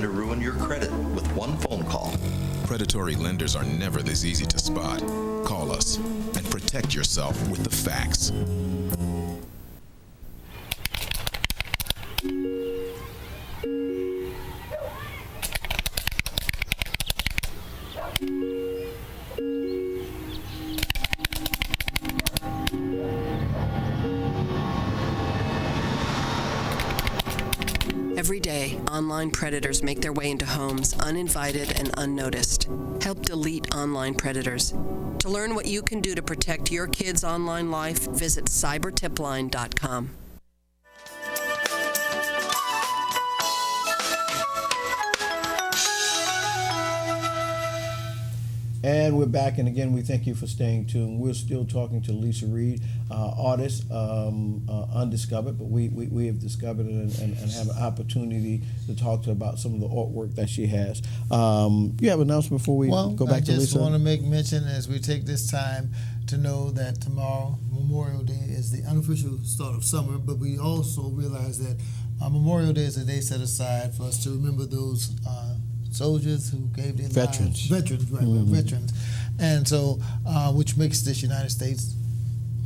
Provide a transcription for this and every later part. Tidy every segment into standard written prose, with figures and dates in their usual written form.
to ruin your credit with one phone call. Predatory lenders are never this easy to spot. Call us and protect yourself with the facts. Every day, online predators make their way into homes uninvited and unnoticed. Help delete online predators. To learn what you can do to protect your kids' online life, visit cybertipline.com. And we're back, and again, we thank you for staying tuned. We're still talking to Lisa Reed, artist, undiscovered, but we have discovered it and have an opportunity to talk to her about some of the artwork that she has. You have an announcement before we go back to Lisa? I just want to make mention as we take this time to know that tomorrow, Memorial Day, is the unofficial start of summer, but we also realize that Memorial Day is a day set aside for us to remember those soldiers who gave their lives. Veterans, right, Mm-hmm. veterans. And so, which makes this United States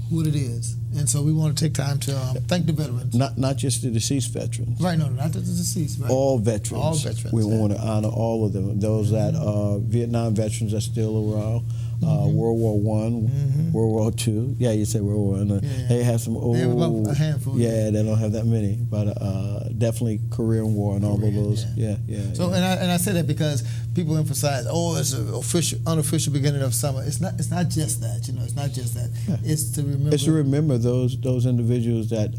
what it is. And so we want to take time to thank the veterans. Not just the deceased veterans. Right, no, not the deceased, right. All veterans. All veterans. We want to honor all of them. Those that are Vietnam veterans are still around. World War I, World War II. Yeah, you said World War I. They have some old. They have about a handful. Yeah, they don't have that many, but definitely Korean War and all of those. Yeah. So, and I say that because people emphasize, it's an unofficial beginning of summer. It's not just that. It's not just that. Yeah. It's to remember. It's to remember those individuals that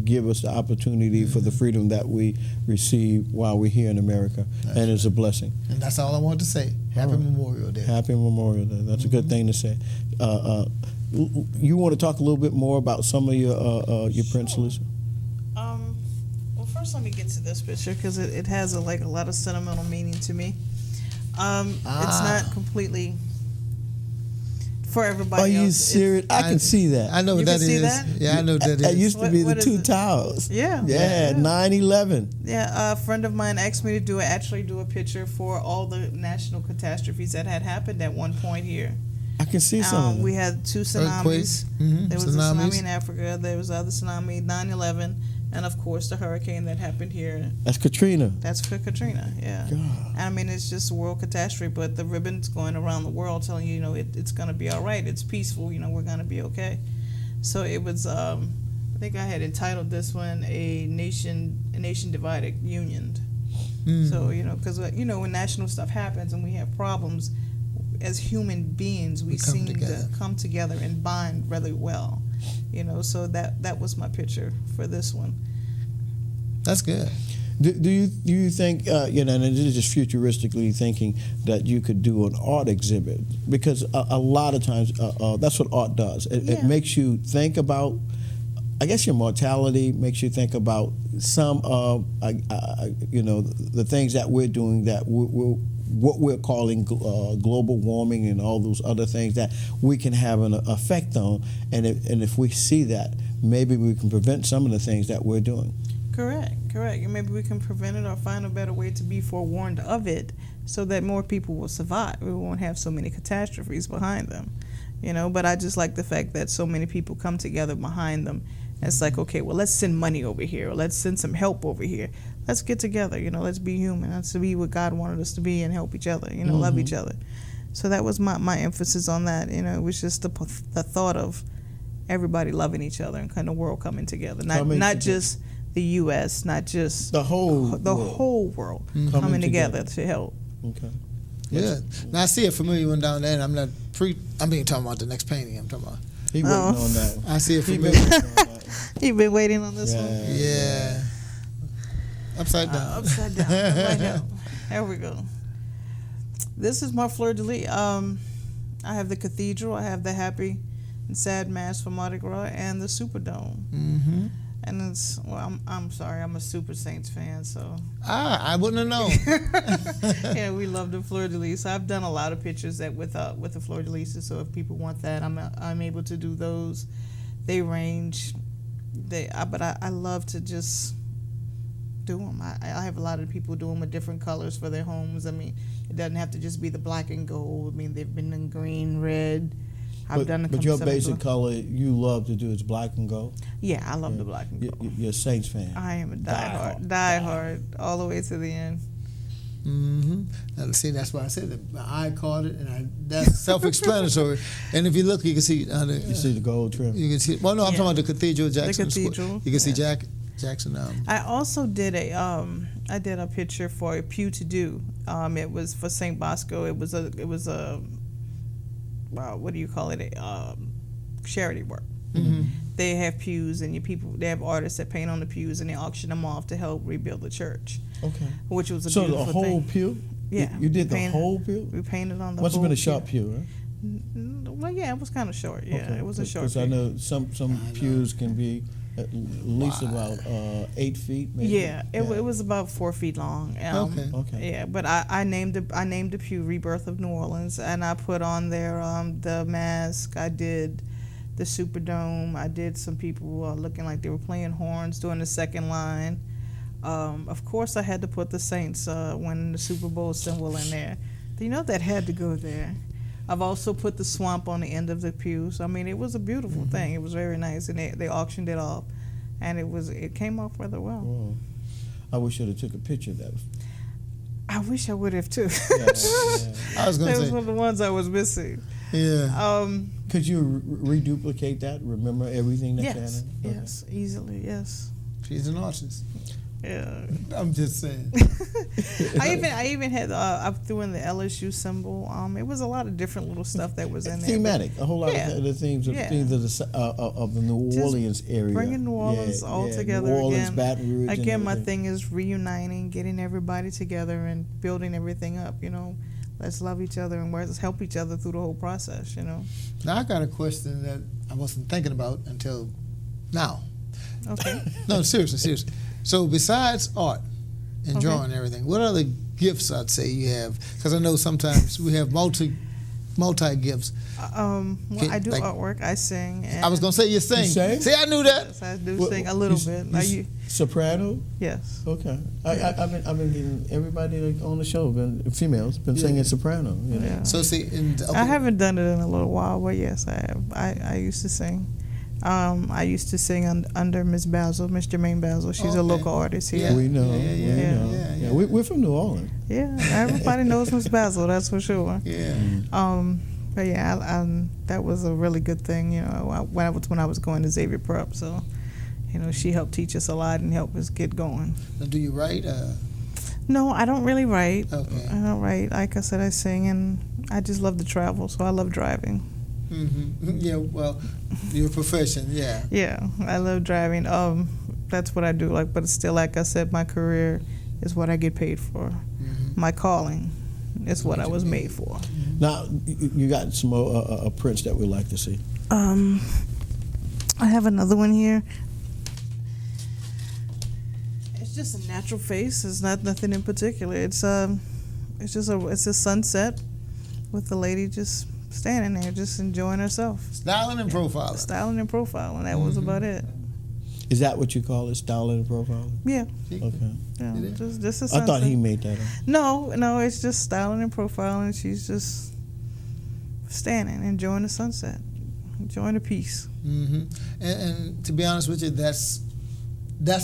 give us the opportunity for the freedom that we receive while we're here in America, and it's a blessing. And that's all I wanted to say. Happy Memorial Day. Happy Memorial Day. That's a good thing to say. You want to talk a little bit more about some of your prints, Lisa? Well, first let me get to this picture because it has a lot of sentimental meaning to me. It's not completely for everybody else. Are you serious? I can see that. I know what that is. See that? Yeah, I know what that is. It used to be the two it? towers. Yeah. Yeah, 9/11. Yeah, a friend of mine asked me to do a picture for all the national catastrophes that had happened at one point here. I can see some of them. We had two tsunamis. Earthquakes. There was a tsunami in Africa. There was other tsunami, 9/11, and of course the hurricane that happened here. That's Katrina. That's for Katrina, yeah. God. I mean, it's just a world catastrophe, but the ribbon's going around the world telling you, it's going to be all right. It's peaceful. We're going to be okay. So it was. I think I had entitled this one "A Nation Divided, Unioned." So because when national stuff happens and we have problems, as human beings, we seem to come together and bond really well. So that was my picture for this one. That's good. Do you think and it is just futuristically thinking that you could do an art exhibit, because a lot of times that's what art does. It makes you think about, I guess, your mortality, makes you think about some of the things that we're doing that what we're calling global warming and all those other things that we can have an effect on, and if we see that, maybe we can prevent some of the things that we're doing. Correct. And maybe we can prevent it or find a better way to be forewarned of it so that more people will survive. We won't have so many catastrophes behind them, But I just like the fact that so many people come together behind them. And it's like, okay, well, let's send money over here, or let's send some help over here. Let's get together, let's be human. Let's be what God wanted us to be and help each other, love each other. So that was my emphasis on that. It was just the thought of everybody loving each other and kind of world coming together. Not just the U.S., not just the whole world coming together to help. Okay. Yeah. Now I see a familiar one down there, and I'm not talking about the next painting. I'm talking about. He waiting on that one. I see a familiar. You've been waiting on this one? Yeah. Upside down. Upside down. Right up. There we go. This is my fleur-de-lis. I have the cathedral. I have the happy and sad mass for Mardi Gras and the Superdome. Mm-hmm. And it's, I'm sorry, I'm a Super Saints fan, so. I wouldn't have known. Yeah, we love the fleur-de-lis. So I've done a lot of pictures with the fleur-de-lis. So if people want that, I'm able to do those. They range. But I love to just do them. I have a lot of people do them with different colors for their homes. I mean, it doesn't have to just be the black and gold. I mean, they've been in green, red. I've done a But your some basic blue. color you love to do is black and gold? Yeah, I love the black and gold. You're a Saints fan. I am a diehard, all the way to the end. And see, that's why I said that. My eye caught it, and that's self-explanatory. And if you look, you can see. You see the gold trim? You can see. Well, no, I'm talking about the Cathedral, Jackson. The cathedral. You can see yeah. Jackson. I also did a picture for a Pew to Do. It was for St. Bosco. It was a what do you call it? Charity work. They have pews, and they have artists that paint on the pews, and they auction them off to help rebuild the church. Okay. Which was a so beautiful the whole thing. pew? Yeah. You did we the painted- whole pew? We painted on the Must whole have been a sharp pew, right? Well, yeah, it was kind of short. Yeah, it was a short Because pew. I know some pews can be at least about 8 feet, maybe. Yeah, it was about 4 feet long. Okay. Yeah, but I named the pew Rebirth of New Orleans, and I put on there the mask. I did the Superdome. I did some people looking like they were playing horns during the second line. Of course, I had to put the Saints winning the Super Bowl symbol in there. You know that had to go there. I've also put the swamp on the end of the pew. So I mean, it was a beautiful thing. It was very nice, and they auctioned it off, and it came off rather well. Whoa. I wish I'd have took a picture of that. I wish I would have too. I was going That to was say. one of the ones I was missing. Yeah. Could you reduplicate that? Remember everything that you had? Yes, Okay. yes, easily, yes. She's an artist. Yeah. I'm just saying. I even had I threw in the LSU symbol. It was a lot of different little stuff that was in there. Thematic, a whole lot Yeah. of the themes of Yeah. of the New Just Orleans area. Bringing New Orleans all together New Orleans, again. Baton Rouge, and Again, my everything. thing is reuniting, getting everybody together, and building everything up. You know, let's love each other and let's help each other through the whole process. You know. Now I got a question that I wasn't thinking about until now. Okay. No, seriously. So besides art and Okay. drawing and everything, what other gifts I'd say you have? Because I know sometimes we have multi gifts. Well, I do Like- artwork. I sing. And I was gonna say you sing. You sing? See, I knew that. Yes, I do What- sing a little you- bit. you soprano? Yes. Okay. I've been getting everybody on the show, females, been singing soprano. You know? Yeah. So see, I haven't done it in a little while, but yes, I have. I used to sing. I used to sing under Miss Jermaine Basil. She's a Okay. local artist here. Yeah. We know. Yeah. We're from New Orleans. Yeah, everybody knows Miss Basil. That's for sure. Yeah. But yeah, that was a really good thing. You know, when I was going to Xavier Prep, so you know, she helped teach us a lot and help us get going. Now, do you write? No, I don't really write. Okay. I don't write. Like I said, I sing, and I just love to travel, so I love driving. Yeah. Well, your profession. Yeah. Yeah, I love driving. That's what I do. Like, but it's still, like I said, my career is what I get paid for. My calling is what I was made for. Now, you got some prints that we'd like to see. I have another one here. It's just a natural face. It's not nothing in particular. It's just a sunset with the lady just standing there, just enjoying herself, Styling and profiling. styling and profiling. That was about it. Is that what you call it, styling and profiling? Yeah, Okay. yeah. It is? Just a I sunset. thought he made that up. No, it's just styling and profiling. She's just standing, enjoying the sunset, enjoying the peace. And to be honest with you, that's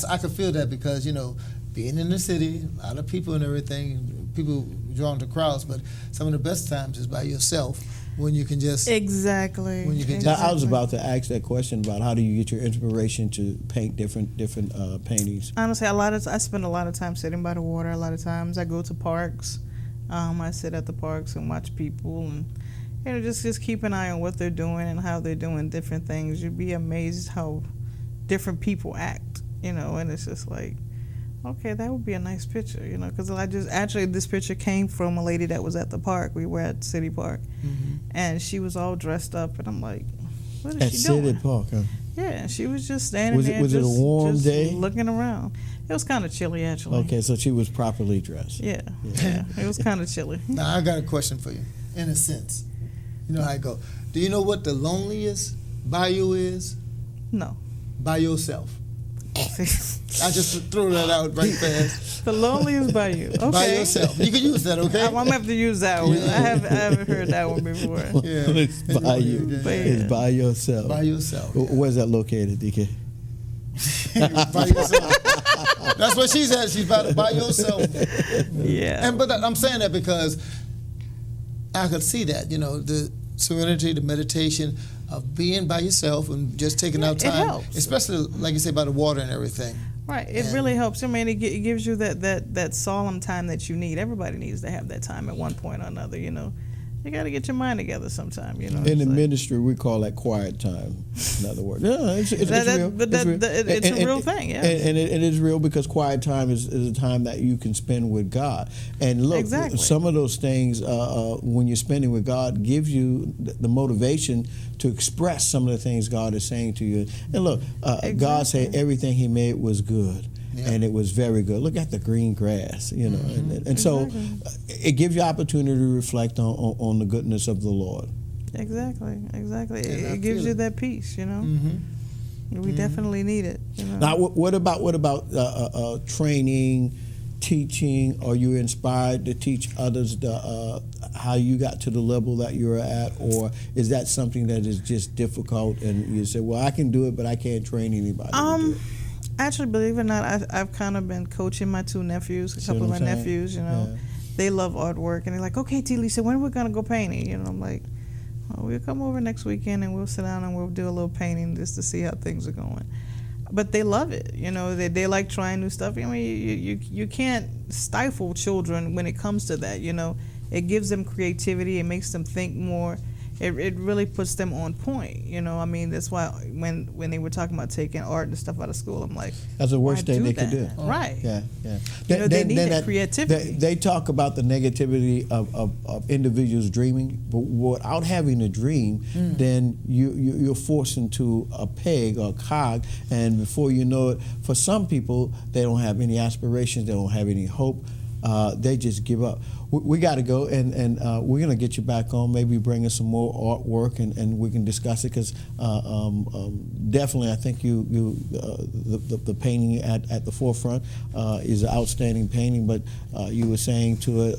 I could feel that because, you know, being in the city, a lot of people and everything, people drawn to crowds, but some of the best times is by yourself when you can just Exactly. When you can Now, I was Exactly. about to ask that question about how do you get your inspiration to paint different paintings. Honestly, I spend a lot of time sitting by the water. A lot of times I go to parks. I sit at the parks and watch people, and you know, just keep an eye on what they're doing and how they're doing different things. You'd be amazed how different people act. You know, and it's just like, okay, that would be a nice picture. You know, because this picture came from a lady that was at the park. We were at City Park, and she was all dressed up, and I'm like, what is At she City doing? Park, huh? Yeah, she was just standing Was it- there. was it a just, warm just day? Looking around. It was kind of chilly, actually. Okay, so she was properly dressed. Yeah, it was kind of chilly. Now I got a question for you. In a sense, you know how I go. Do you know what the loneliest bayou is? No. By yourself. I just threw that out right fast. The loneliest by you. Okay. By yourself. You can use that, okay? I'm gonna have to use that one. I haven't heard that one before. Yeah. It's by you. Yeah. It's by yourself. By yourself. Where's that located, DK? By yourself. That's what she's at. She's by yourself. Yeah. But I'm saying that because I could see that, the serenity, the meditation of being by yourself and just taking out it time, helps. especially like you say by the water and everything. Right. It really helps. I mean, it gives you that solemn time that you need. Everybody needs to have that time at one point or another. You got to get your mind together sometime. In the ministry, we call that quiet time. In other words, it's real. But it's a real thing. Yeah. And it is real because quiet time is a time that you can spend with God. And look, Exactly. some of those things when you're spending with God gives you the motivation to express some of the things God is saying to you. And look, God said everything He made was good. Yeah. And it was very good. Look at the green grass, and so it gives you opportunity to reflect on the goodness of the Lord. Exactly. And it gives you that peace, We definitely need it. Now, what about training, teaching? Are you inspired to teach others how you got to the level that you're at, or is that something that is just difficult and you say, well, I can do it, but I can't train anybody to do it? Actually, believe it or not, I've kind of been coaching my two nephews, a couple of my nephews, Yeah. They love artwork, and they're like, okay, T. Lisa, when are we going to go painting? I'm like, well, we'll come over next weekend, and we'll sit down and we'll do a little painting just to see how things are going. But they love it, they like trying new stuff. I mean, you can't stifle children when it comes to that, It gives them creativity, it makes them think more. It really puts them on point, I mean, that's why when they were talking about taking art and stuff out of school, I'm like, that's the worst thing they that? could do. Right. Yeah. They need that creativity. They talk about the negativity of individuals dreaming, but without having a dream, then you're forced into a peg or a cog, and before you know it, for some people, they don't have any aspirations, they don't have any hope. They just give up. We got to go, and we're going to get you back on, maybe bring us some more artwork, and we can discuss it, because definitely I think the painting at the forefront is an outstanding painting, but you were saying to it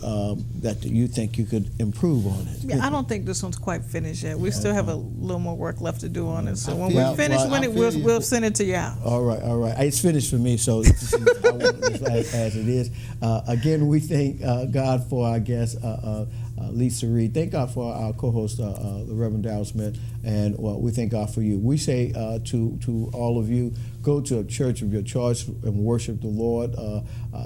that you think you could improve on it. Yeah, I don't think this one's quite finished yet. We still have a little more work left to do on it. So when we finish we'll send it to you out. All right. It's finished for me, so this is, I want it as it is. Again, we thank God for our guest, Lisa Reed. Thank God for our co-host, the Reverend Darrell Smith, and we thank God for you. We say to all of you, go to a church of your choice and worship the Lord.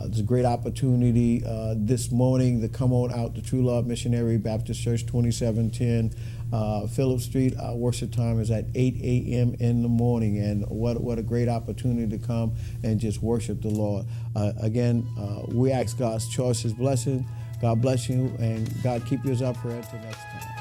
It's a great opportunity this morning to come on out to True Love Missionary Baptist Church, 2710 Phillip Street. Our worship time is at 8 a.m. in the morning, and what a great opportunity to come and just worship the Lord. Again, we ask God's choice, His blessing. God bless you, and God keep you as our prayer until next time.